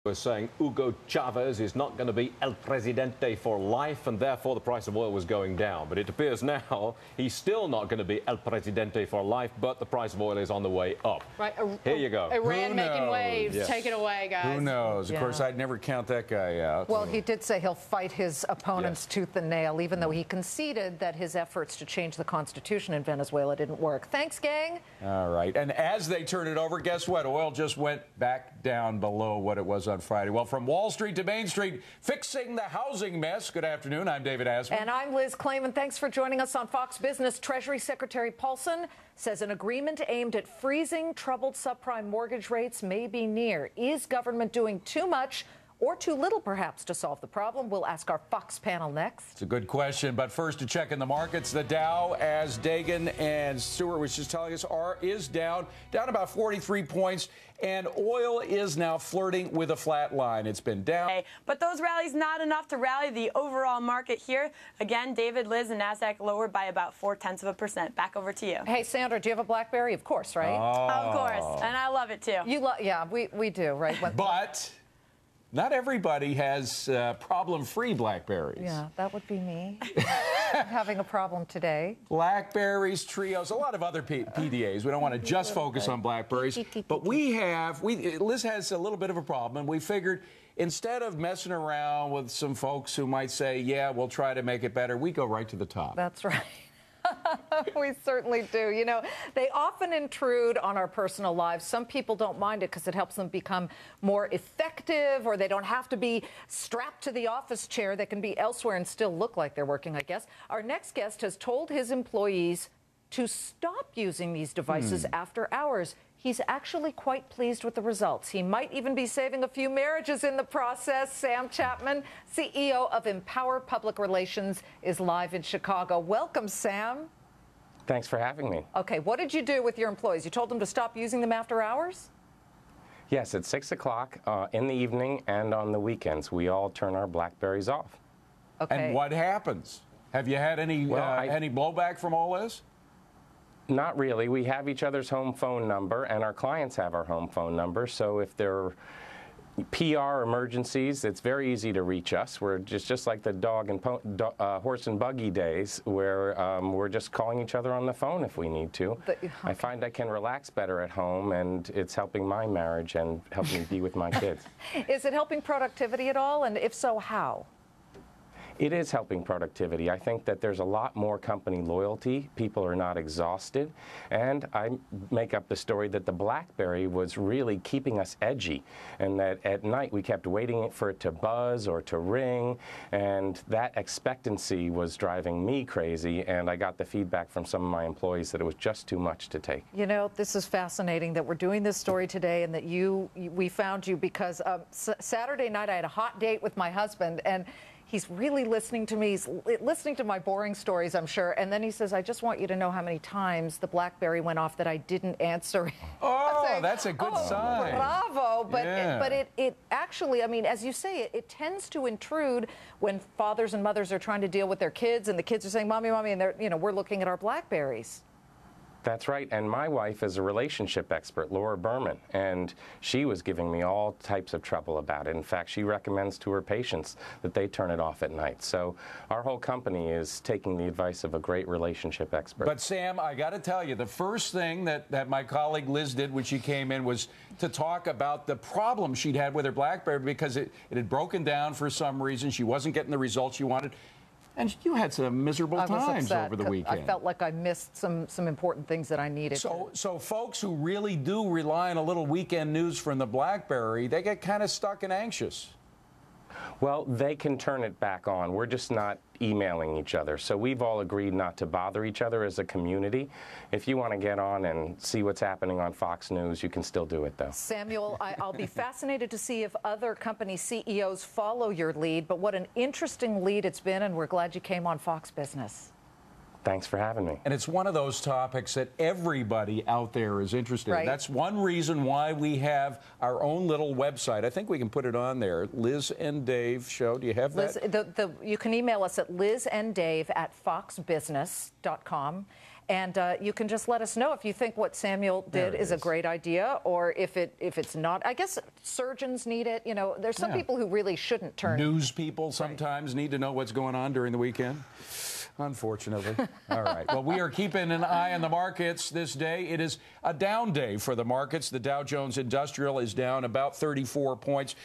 was saying Hugo Chavez is not going to be El Presidente for life, and therefore the price of oil was going down. But it appears now he's still not going to be El Presidente for life, but the price of oil is on the way up. Right. Here you go. Iran making waves. Yes. Take it away, guys. Who knows? Of course, I'd never count that guy out. Well, he did say he'll fight his opponents tooth and nail, even though he conceded that his efforts to change the constitution in Venezuela didn't work. Thanks, gang. All right. And as they turn it over, guess what? Oil just went back down below what it was on Friday. Well, from Wall Street to Main Street, fixing the housing mess. Good afternoon. I'm David Asman. And I'm Liz Klayman. Thanks for joining us on Fox Business. Treasury Secretary Paulson says an agreement aimed at freezing troubled subprime mortgage rates may be near. Is government doing too much or too little, perhaps, to solve the problem? We'll ask our Fox panel next. It's a good question, but first to check in the markets. The Dow, as Dagan and Stewart was just telling us, is down about 43 points, and oil is now flirting with a flat line. It's been down. But those rallies not enough to rally the overall market here. Again, David, Liz, and NASDAQ lowered by about 0.4%. Back over to you. Hey, Sandra, do you have a Blackberry? Of course, right? Of course, and I love it, too. Yeah, we do, right? But not everybody has problem-free Blackberries. Yeah, that would be me. I'm having a problem today. Blackberries, Trios, a lot of other PDAs. We don't want to just focus on Blackberries. But Liz has a little bit of a problem, and we figured instead of messing around with some folks who might say, yeah, we'll try to make it better, we go right to the top. That's right. We certainly do. You know, they often intrude on our personal lives. Some people don't mind it because it helps them become more effective, or they don't have to be strapped to the office chair. They can be elsewhere and still look like they're working, I guess. Our next guest has told his employees to stop using these devices after hours. He's actually quite pleased with the results. He might even be saving a few marriages in the process. Sam Chapman, CEO of Empower Public Relations, is live in Chicago. Welcome, Sam. Thanks for having me. Okay, what did you do with your employees? You told them to stop using them after hours? Yes, at 6 o'clock in the evening and on the weekends, we all turn our Blackberries off. Okay. And what happens? Have you had any any blowback from all this? Not really. We have each other's home phone number, and our clients have our home phone number. So if there are PR emergencies, it's very easy to reach us. We're just like the dog and horse and buggy days, where we're just calling each other on the phone if we need to. I find I can relax better at home, and it's helping my marriage and helping me be with my kids. Is it helping productivity at all? And if so, how? It is helping productivity. I think that there's a lot more company loyalty. People are not exhausted. And I make up the story that the BlackBerry was really keeping us edgy, and that at night we kept waiting for it to buzz or to ring, and that expectancy was driving me crazy, and I got the feedback from some of my employees that it was just too much to take. You know, this is fascinating that we're doing this story today, and that we found you because Saturday night I had a hot date with my husband, and he's really listening to me. He's listening to my boring stories, I'm sure. And then he says, I just want you to know how many times the BlackBerry went off that I didn't answer. Oh, saying, that's a good sign. Bravo. But, it actually, I mean, as you say, it tends to intrude when fathers and mothers are trying to deal with their kids, and the kids are saying, Mommy, Mommy, and we're looking at our BlackBerries. That's right, and my wife is a relationship expert, Laura Berman, and she was giving me all types of trouble about it. In fact, she recommends to her patients that they turn it off at night. So our whole company is taking the advice of a great relationship expert. But Sam, I got to tell you, the first thing that my colleague Liz did when she came in was to talk about the problem she'd had with her BlackBerry, because it had broken down for some reason. She wasn't getting the results she wanted. And you had some miserable times over the weekend. I felt like I missed some important things that I needed. So folks who really do rely on a little weekend news from the BlackBerry, they get kind of stuck and anxious. Well, they can turn it back on. We're just not emailing each other. So we've all agreed not to bother each other as a community. If you want to get on and see what's happening on Fox News, you can still do it, though. Samuel, I'll be fascinated to see if other company CEOs follow your lead. But what an interesting lead it's been, and we're glad you came on Fox Business. Thanks for having me. And it's one of those topics that everybody out there is interested in. Right. That's one reason why we have our own little website. I think we can put it on there. Liz and Dave Show. Do you have that? You can email us at lisanddave@foxbusiness.com. And you can just let us know if you think what Samuel did is a great idea, or if it's not. I guess surgeons need it. You know, there's some people who really shouldn't turn. News people sometimes need to know what's going on during the weekend. Unfortunately. All right. Well, we are keeping an eye on the markets this day. It is a down day for the markets. The Dow Jones Industrial is down about 34 points.